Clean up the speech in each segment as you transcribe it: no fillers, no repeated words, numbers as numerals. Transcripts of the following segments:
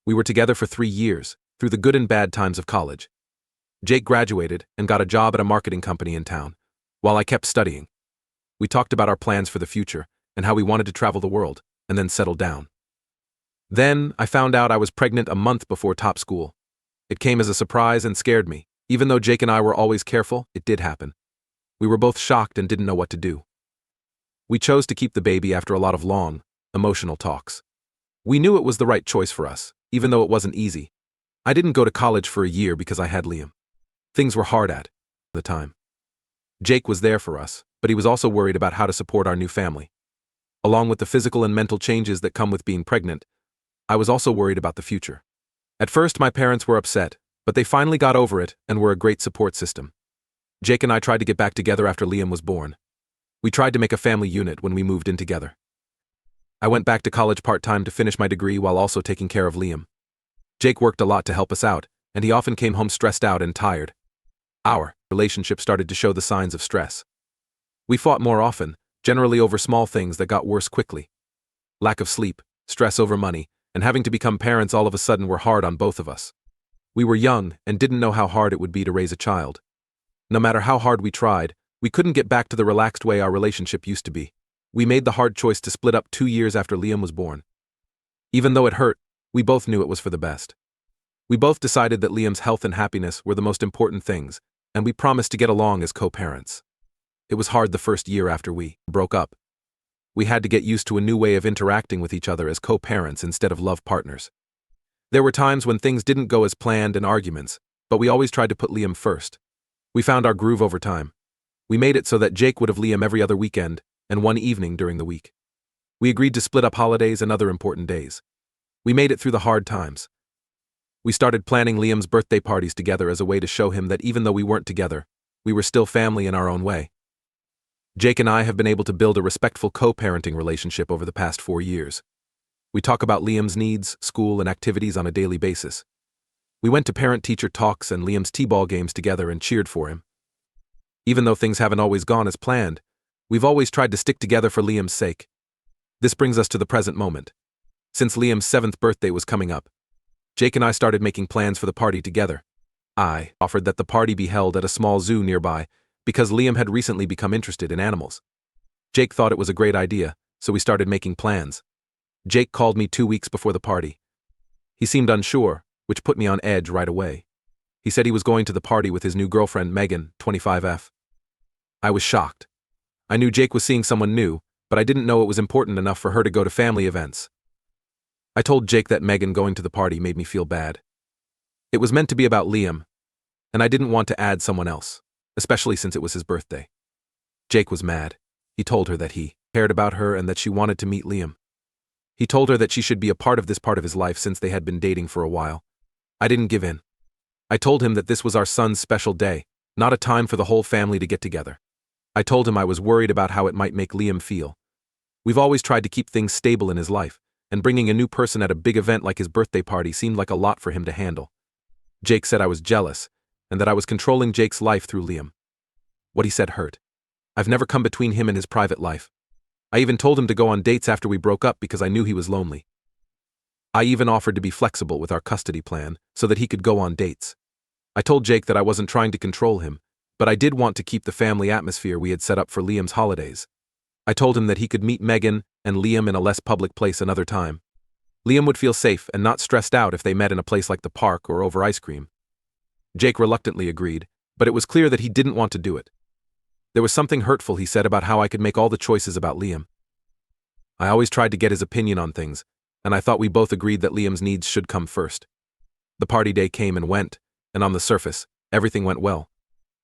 We were together for 3 years, through the good and bad times of college. Jake graduated and got a job at a marketing company in town, while I kept studying. We talked about our plans for the future and how we wanted to travel the world and then settle down. Then, I found out I was pregnant a month before top school. It came as a surprise and scared me. Even though Jake and I were always careful, it did happen. We were both shocked and didn't know what to do. We chose to keep the baby after a lot of long, emotional talks. We knew it was the right choice for us, even though it wasn't easy. I didn't go to college for a year because I had Liam. Things were hard at the time. Jake was there for us, but he was also worried about how to support our new family. Along with the physical and mental changes that come with being pregnant, I was also worried about the future. At first, my parents were upset, but they finally got over it and were a great support system. Jake and I tried to get back together after Liam was born. We tried to make a family unit when we moved in together. I went back to college part-time to finish my degree while also taking care of Liam. Jake worked a lot to help us out, and he often came home stressed out and tired. Our relationship started to show the signs of stress. We fought more often, generally over small things that got worse quickly. Lack of sleep, stress over money, and having to become parents all of a sudden were hard on both of us. We were young and didn't know how hard it would be to raise a child. No matter how hard we tried, we couldn't get back to the relaxed way our relationship used to be. We made the hard choice to split up 2 years after Liam was born. Even though it hurt, we both knew it was for the best. We both decided that Liam's health and happiness were the most important things, and we promised to get along as co-parents. It was hard the first year after we broke up. We had to get used to a new way of interacting with each other as co-parents instead of love partners. There were times when things didn't go as planned and arguments, but we always tried to put Liam first. We found our groove over time. We made it so that Jake would have Liam every other weekend and one evening during the week. We agreed to split up holidays and other important days. We made it through the hard times. We started planning Liam's birthday parties together as a way to show him that even though we weren't together, we were still family in our own way. Jake and I have been able to build a respectful co-parenting relationship over the past 4 years. We talk about Liam's needs, school, and activities on a daily basis. We went to parent-teacher talks and Liam's t-ball games together and cheered for him. Even though things haven't always gone as planned, we've always tried to stick together for Liam's sake. This brings us to the present moment. Since Liam's 7th birthday was coming up, Jake and I started making plans for the party together. I offered that the party be held at a small zoo nearby because Liam had recently become interested in animals. Jake thought it was a great idea, so we started making plans. Jake called me 2 weeks before the party. He seemed unsure, which put me on edge right away. He said he was going to the party with his new girlfriend, Megan, 25F. I was shocked. I knew Jake was seeing someone new, but I didn't know it was important enough for her to go to family events. I told Jake that Megan going to the party made me feel bad. It was meant to be about Liam, and I didn't want to add someone else, especially since it was his birthday. Jake was mad. He told her that he cared about her and that she wanted to meet Liam. He told her that she should be a part of this part of his life since they had been dating for a while. I didn't give in. I told him that this was our son's special day, not a time for the whole family to get together. I told him I was worried about how it might make Liam feel. We've always tried to keep things stable in his life, and bringing a new person at a big event like his birthday party seemed like a lot for him to handle. Jake said I was jealous, and that I was controlling Jake's life through Liam. What he said hurt. I've never come between him and his private life. I even told him to go on dates after we broke up because I knew he was lonely. I even offered to be flexible with our custody plan so that he could go on dates. I told Jake that I wasn't trying to control him, but I did want to keep the family atmosphere we had set up for Liam's holidays. I told him that he could meet Megan and Liam in a less public place another time. Liam would feel safe and not stressed out if they met in a place like the park or over ice cream. Jake reluctantly agreed, but it was clear that he didn't want to do it. There was something hurtful he said about how I could make all the choices about Liam. I always tried to get his opinion on things, and I thought we both agreed that Liam's needs should come first. The party day came and went, and on the surface, everything went well.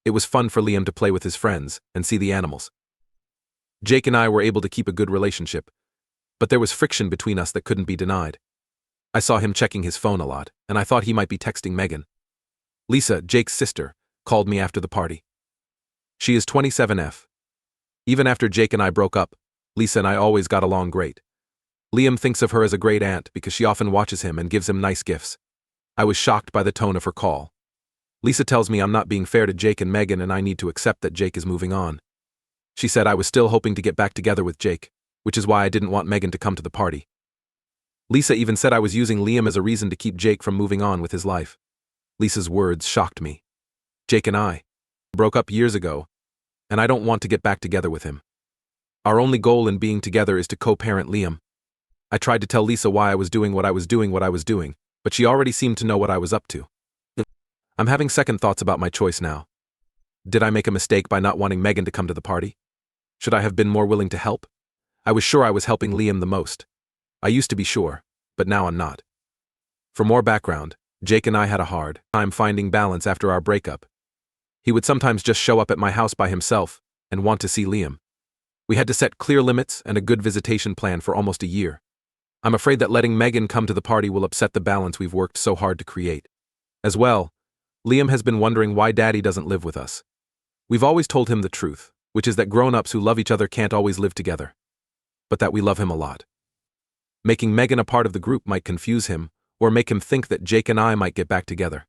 It was fun for Liam to play with his friends and see the animals. Jake and I were able to keep a good relationship, but there was friction between us that couldn't be denied. I saw him checking his phone a lot, and I thought he might be texting Megan. Lisa, Jake's sister, called me after the party. She is 27F. Even after Jake and I broke up, Lisa and I always got along great. Liam thinks of her as a great aunt because she often watches him and gives him nice gifts. I was shocked by the tone of her call. Lisa tells me I'm not being fair to Jake and Megan and I need to accept that Jake is moving on. She said I was still hoping to get back together with Jake, which is why I didn't want Megan to come to the party. Lisa even said I was using Liam as a reason to keep Jake from moving on with his life. Lisa's words shocked me. Jake and I broke up years ago, and I don't want to get back together with him. Our only goal in being together is to co-parent Liam. I tried to tell Lisa why I was doing what I was doing, but she already seemed to know what I was up to. I'm having second thoughts about my choice now. Did I make a mistake by not wanting Megan to come to the party? Should I have been more willing to help? I was sure I was helping Liam the most. I used to be sure, but now I'm not. For more background, Jake and I had a hard time finding balance after our breakup. He would sometimes just show up at my house by himself and want to see Liam. We had to set clear limits and a good visitation plan for almost a year. I'm afraid that letting Megan come to the party will upset the balance we've worked so hard to create. As well, Liam has been wondering why Daddy doesn't live with us. We've always told him the truth, which is that grown-ups who love each other can't always live together. But that we love him a lot. Making Megan a part of the group might confuse him, or make him think that Jake and I might get back together.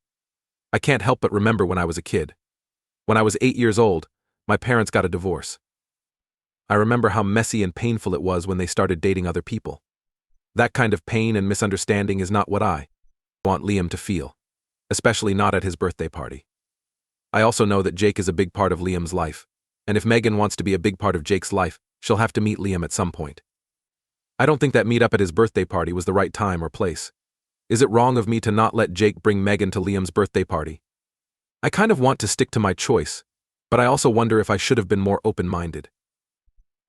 I can't help but remember when I was a kid. When I was 8 years old, my parents got a divorce. I remember how messy and painful it was when they started dating other people. That kind of pain and misunderstanding is not what I want Liam to feel, especially not at his birthday party. I also know that Jake is a big part of Liam's life, and if Megan wants to be a big part of Jake's life, she'll have to meet Liam at some point. I don't think that meet-up at his birthday party was the right time or place. Is it wrong of me to not let Jake bring Megan to Liam's birthday party? I kind of want to stick to my choice, but I also wonder if I should have been more open-minded.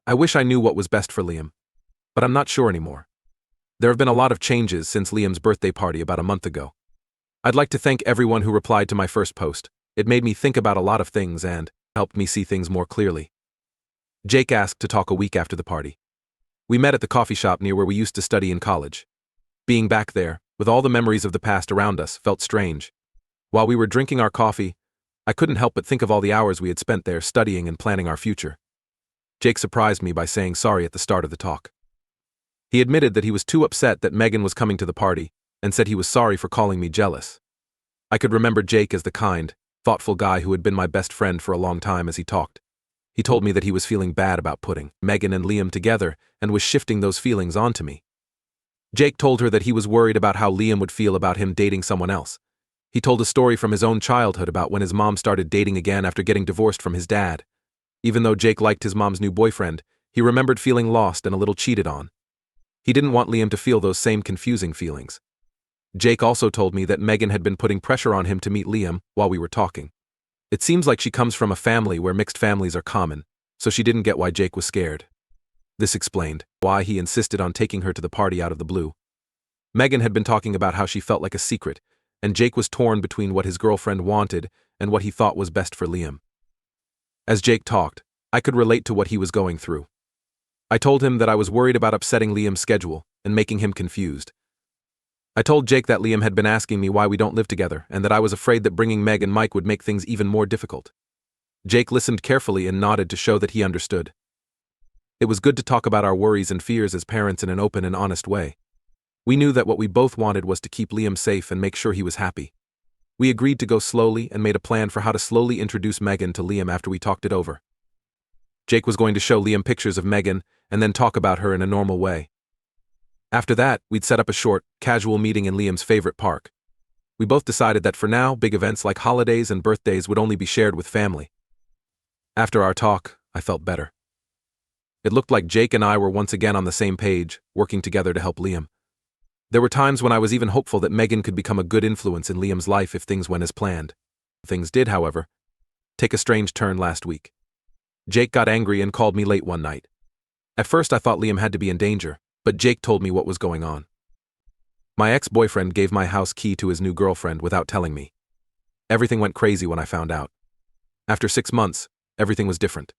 I wish I knew what was best for Liam, but I'm not sure anymore. There have been a lot of changes since Liam's birthday party about a month ago. I'd like to thank everyone who replied to my first post. It made me think about a lot of things and helped me see things more clearly. Jake asked to talk a week after the party. We met at the coffee shop near where we used to study in college. Being back there, with all the memories of the past around us, felt strange. While we were drinking our coffee, I couldn't help but think of all the hours we had spent there studying and planning our future. Jake surprised me by saying sorry at the start of the talk. He admitted that he was too upset that Megan was coming to the party, and said he was sorry for calling me jealous. I could remember Jake as the kind, thoughtful guy who had been my best friend for a long time as he talked. He told me that he was feeling bad about putting Megan and Liam together and was shifting those feelings onto me. Jake told her that he was worried about how Liam would feel about him dating someone else. He told a story from his own childhood about when his mom started dating again after getting divorced from his dad. Even though Jake liked his mom's new boyfriend, he remembered feeling lost and a little cheated on. He didn't want Liam to feel those same confusing feelings. Jake also told me that Megan had been putting pressure on him to meet Liam while we were talking. It seems like she comes from a family where mixed families are common, so she didn't get why Jake was scared. This explained why he insisted on taking her to the party out of the blue. Megan had been talking about how she felt like a secret, and Jake was torn between what his girlfriend wanted and what he thought was best for Liam. As Jake talked, I could relate to what he was going through. I told him that I was worried about upsetting Liam's schedule and making him confused. I told Jake that Liam had been asking me why we don't live together and that I was afraid that bringing Meg and Mike would make things even more difficult. Jake listened carefully and nodded to show that he understood. It was good to talk about our worries and fears as parents in an open and honest way. We knew that what we both wanted was to keep Liam safe and make sure he was happy. We agreed to go slowly and made a plan for how to slowly introduce Megan to Liam after we talked it over. Jake was going to show Liam pictures of Megan and then talk about her in a normal way. After that, we'd set up a short, casual meeting in Liam's favorite park. We both decided that for now, big events like holidays and birthdays would only be shared with family. After our talk, I felt better. It looked like Jake and I were once again on the same page, working together to help Liam. There were times when I was even hopeful that Megan could become a good influence in Liam's life if things went as planned. Things did, however, take a strange turn last week. Jake got angry and called me late one night. At first I thought Liam had to be in danger, but Jake told me what was going on. My ex-boyfriend gave my house key to his new girlfriend without telling me. Everything went crazy when I found out. After 6 months, everything was different.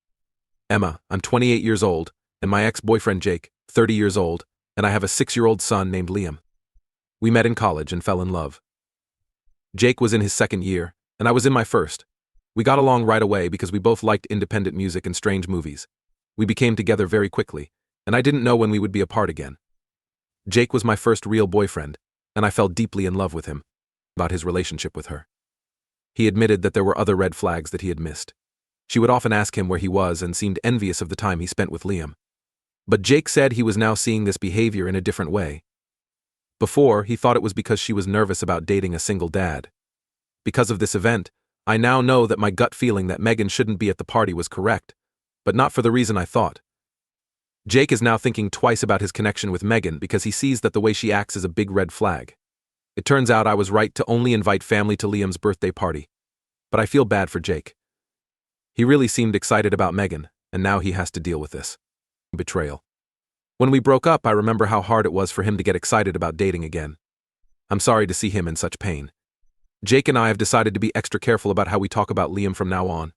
Emma, I'm 28 years old, and my ex-boyfriend Jake, 30 years old, and I have a 6-year-old son named Liam. We met in college and fell in love. Jake was in his second year, and I was in my first. We got along right away because we both liked independent music and strange movies. We became together very quickly, and I didn't know when we would be apart again. Jake was my first real boyfriend, and I fell deeply in love with him, about his relationship with her. He admitted that there were other red flags that he had missed. She would often ask him where he was and seemed envious of the time he spent with Liam. But Jake said he was now seeing this behavior in a different way. Before, he thought it was because she was nervous about dating a single dad. Because of this event, I now know that my gut feeling that Megan shouldn't be at the party was correct, but not for the reason I thought. Jake is now thinking twice about his connection with Megan because he sees that the way she acts is a big red flag. It turns out I was right to only invite family to Liam's birthday party. But I feel bad for Jake. He really seemed excited about Megan, and now he has to deal with this. Betrayal. When we broke up, I remember how hard it was for him to get excited about dating again. I'm sorry to see him in such pain. Jake and I have decided to be extra careful about how we talk about Liam from now on.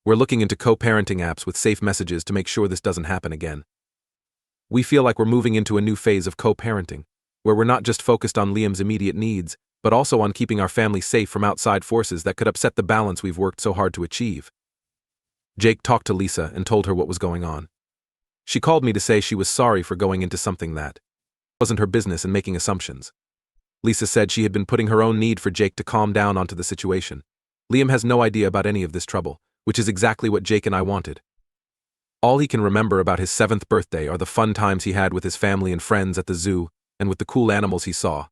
We're looking into co-parenting apps with safe messages to make sure this doesn't happen again. We feel like we're moving into a new phase of co-parenting, where we're not just focused on Liam's immediate needs, but also on keeping our family safe from outside forces that could upset the balance we've worked so hard to achieve. Jake talked to Lisa and told her what was going on. She called me to say she was sorry for going into something that wasn't her business and making assumptions. Lisa said she had been putting her own need for Jake to calm down onto the situation. Liam has no idea about any of this trouble, which is exactly what Jake and I wanted. All he can remember about his 7th birthday are the fun times he had with his family and friends at the zoo and with the cool animals he saw.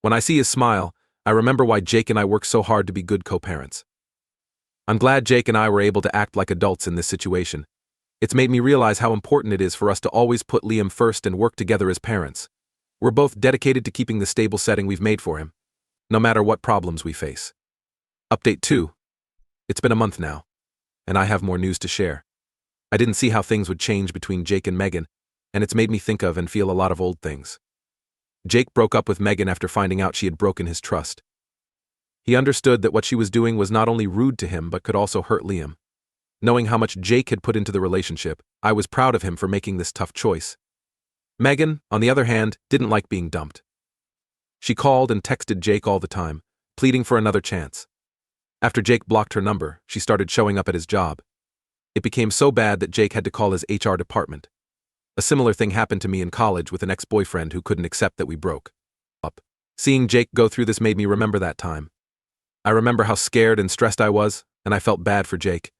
When I see his smile, I remember why Jake and I worked so hard to be good co-parents. I'm glad Jake and I were able to act like adults in this situation. It's made me realize how important it is for us to always put Liam first and work together as parents. We're both dedicated to keeping the stable setting we've made for him, no matter what problems we face. Update 2. It's been a month now, and I have more news to share. I didn't see how things would change between Jake and Megan, and it's made me think of and feel a lot of old things. Jake broke up with Megan after finding out she had broken his trust. He understood that what she was doing was not only rude to him but could also hurt Liam. Knowing how much Jake had put into the relationship, I was proud of him for making this tough choice. Megan, on the other hand, didn't like being dumped. She called and texted Jake all the time, pleading for another chance. After Jake blocked her number, she started showing up at his job. It became so bad that Jake had to call his HR department. A similar thing happened to me in college with an ex-boyfriend who couldn't accept that we broke up. Seeing Jake go through this made me remember that time. I remember how scared and stressed I was, and I felt bad for Jake.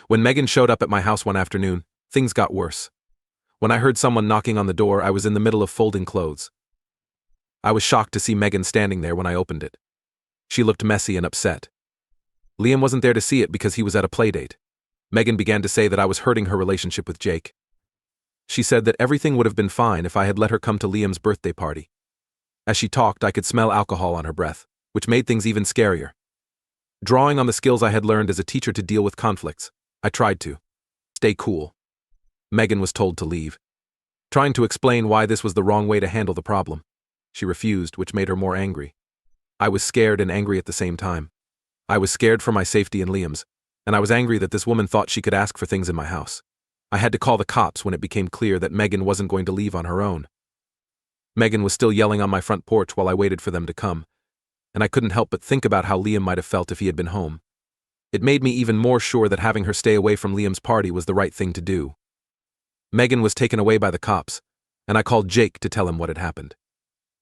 When Megan showed up at my house one afternoon, things got worse. When I heard someone knocking on the door, I was in the middle of folding clothes. I was shocked to see Megan standing there when I opened it. She looked messy and upset. Liam wasn't there to see it because he was at a playdate. Megan began to say that I was hurting her relationship with Jake. She said that everything would have been fine if I had let her come to Liam's birthday party. As she talked, I could smell alcohol on her breath, which made things even scarier. Drawing on the skills I had learned as a teacher to deal with conflicts, I tried to stay cool. Megan was told to leave. Trying to explain why this was the wrong way to handle the problem. She refused, which made her more angry. I was scared and angry at the same time. I was scared for my safety and Liam's, and I was angry that this woman thought she could ask for things in my house. I had to call the cops when it became clear that Megan wasn't going to leave on her own. Megan was still yelling on my front porch while I waited for them to come, and I couldn't help but think about how Liam might have felt if he had been home. It made me even more sure that having her stay away from Liam's party was the right thing to do. Megan was taken away by the cops, and I called Jake to tell him what had happened.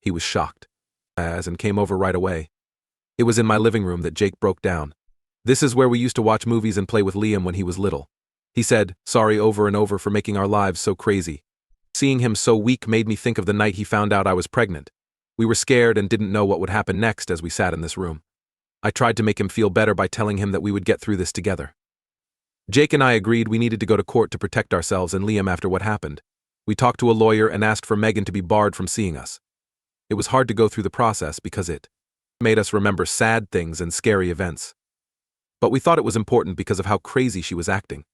He was shocked, and came over right away. It was in my living room that Jake broke down. This is where we used to watch movies and play with Liam when he was little. He said, sorry over and over for making our lives so crazy. Seeing him so weak made me think of the night he found out I was pregnant. We were scared and didn't know what would happen next as we sat in this room. I tried to make him feel better by telling him that we would get through this together. Jake and I agreed we needed to go to court to protect ourselves and Liam after what happened. We talked to a lawyer and asked for Megan to be barred from seeing us. It was hard to go through the process because it made us remember sad things and scary events. But we thought it was important because of how crazy she was acting.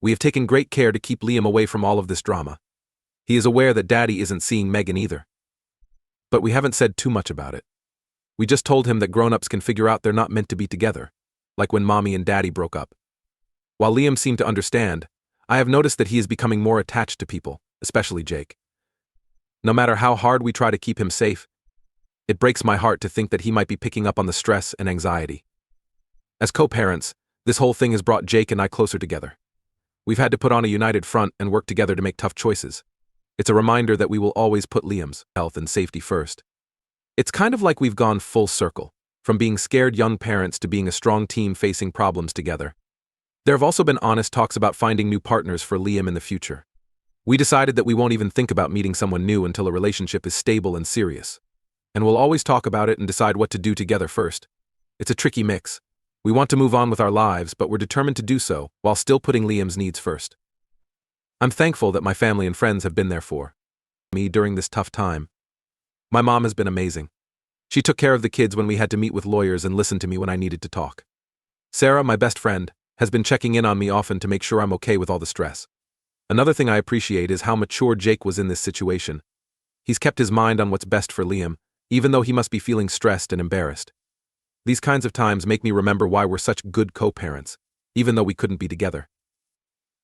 We have taken great care to keep Liam away from all of this drama. He is aware that Daddy isn't seeing Megan either. But we haven't said too much about it. We just told him that grown-ups can figure out they're not meant to be together, like when Mommy and Daddy broke up. While Liam seemed to understand, I have noticed that he is becoming more attached to people, especially Jake. No matter how hard we try to keep him safe, it breaks my heart to think that he might be picking up on the stress and anxiety. As co-parents, this whole thing has brought Jake and I closer together. We've had to put on a united front and work together to make tough choices. It's a reminder that we will always put Liam's health and safety first. It's kind of like we've gone full circle, from being scared young parents to being a strong team facing problems together. There have also been honest talks about finding new partners for Liam in the future. We decided that we won't even think about meeting someone new until a relationship is stable and serious. And we'll always talk about it and decide what to do together first. It's a tricky mix. We want to move on with our lives, but we're determined to do so while still putting Liam's needs first. I'm thankful that my family and friends have been there for me during this tough time. My mom has been amazing. She took care of the kids when we had to meet with lawyers and listened to me when I needed to talk. Sarah, my best friend, has been checking in on me often to make sure I'm okay with all the stress. Another thing I appreciate is how mature Jake was in this situation. He's kept his mind on what's best for Liam, even though he must be feeling stressed and embarrassed. These kinds of times make me remember why we're such good co-parents, even though we couldn't be together.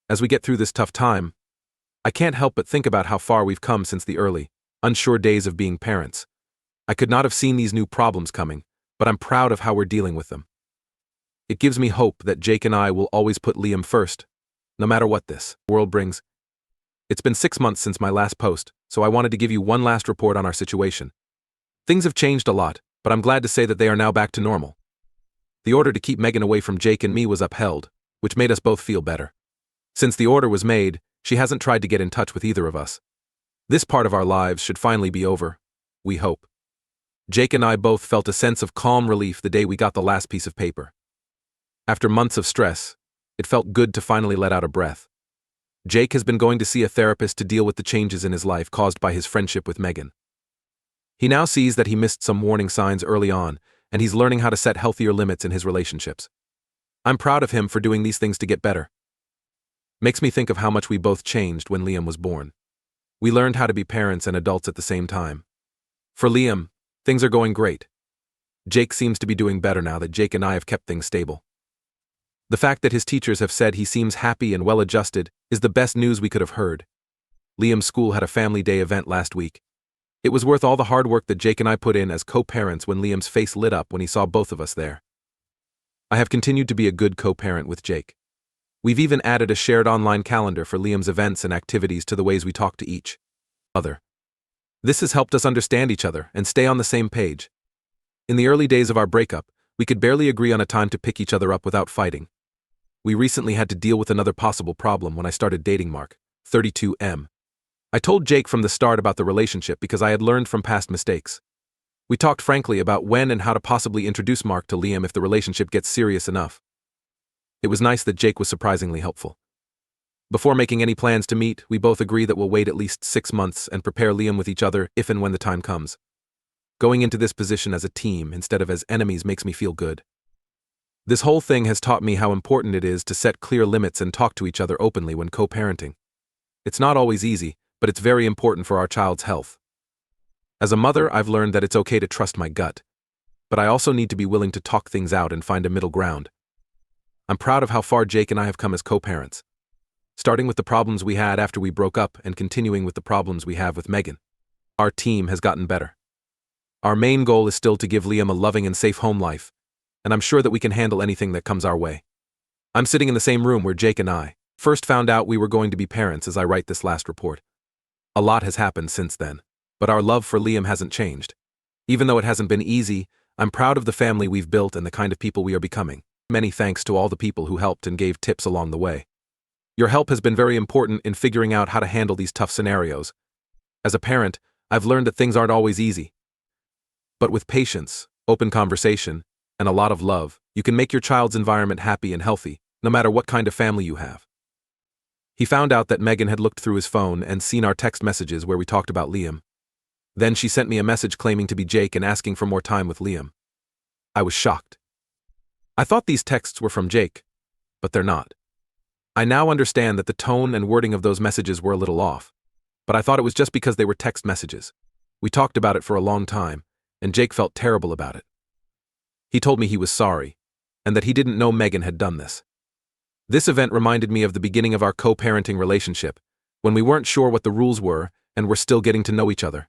As we get through this tough time, I can't help but think about how far we've come since the early, unsure days of being parents. I could not have seen these new problems coming, but I'm proud of how we're dealing with them. It gives me hope that Jake and I will always put Liam first, no matter what this world brings. It's been 6 months since my last post, so I wanted to give you one last report on our situation. Things have changed a lot, but I'm glad to say that they are now back to normal. The order to keep Megan away from Jake and me was upheld, which made us both feel better. Since the order was made, she hasn't tried to get in touch with either of us. This part of our lives should finally be over, we hope. Jake and I both felt a sense of calm relief the day we got the last piece of paper. After months of stress, it felt good to finally let out a breath. Jake has been going to see a therapist to deal with the changes in his life caused by his friendship with Megan. He now sees that he missed some warning signs early on, and he's learning how to set healthier limits in his relationships. I'm proud of him for doing these things to get better. Makes me think of how much we both changed when Liam was born. We learned how to be parents and adults at the same time. For Liam, things are going great. Jake seems to be doing better now that Jake and I have kept things stable. The fact that his teachers have said he seems happy and well-adjusted is the best news we could have heard. Liam's school had a family day event last week. It was worth all the hard work that Jake and I put in as co-parents when Liam's face lit up when he saw both of us there. I have continued to be a good co-parent with Jake. We've even added a shared online calendar for Liam's events and activities to the ways we talk to each other. This has helped us understand each other and stay on the same page. In the early days of our breakup, we could barely agree on a time to pick each other up without fighting. We recently had to deal with another possible problem when I started dating Mark, 32M. I told Jake from the start about the relationship because I had learned from past mistakes. We talked frankly about when and how to possibly introduce Mark to Liam if the relationship gets serious enough. It was nice that Jake was surprisingly helpful. Before making any plans to meet, we both agree that we'll wait at least 6 months and prepare Liam with each other if and when the time comes. Going into this position as a team instead of as enemies makes me feel good. This whole thing has taught me how important it is to set clear limits and talk to each other openly when co-parenting. It's not always easy, but it's very important for our child's health. As a mother, I've learned that it's okay to trust my gut, but I also need to be willing to talk things out and find a middle ground. I'm proud of how far Jake and I have come as co-parents, starting with the problems we had after we broke up and continuing with the problems we have with Megan. Our team has gotten better. Our main goal is still to give Liam a loving and safe home life, and I'm sure that we can handle anything that comes our way. I'm sitting in the same room where Jake and I first found out we were going to be parents as I write this last report. A lot has happened since then, but our love for Liam hasn't changed. Even though it hasn't been easy, I'm proud of the family we've built and the kind of people we are becoming. Many thanks to all the people who helped and gave tips along the way. Your help has been very important in figuring out how to handle these tough scenarios. As a parent, I've learned that things aren't always easy. But with patience, open conversation, and a lot of love, you can make your child's environment happy and healthy, no matter what kind of family you have. He found out that Megan had looked through his phone and seen our text messages where we talked about Liam. Then she sent me a message claiming to be Jake and asking for more time with Liam. I was shocked. I thought these texts were from Jake, but they're not. I now understand that the tone and wording of those messages were a little off, but I thought it was just because they were text messages. We talked about it for a long time, and Jake felt terrible about it. He told me he was sorry, and that he didn't know Megan had done this. This event reminded me of the beginning of our co-parenting relationship, when we weren't sure what the rules were and were still getting to know each other.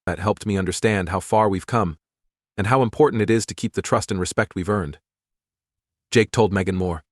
That helped me understand how far we've come, and how important it is to keep the trust and respect we've earned. Jake told Megan more.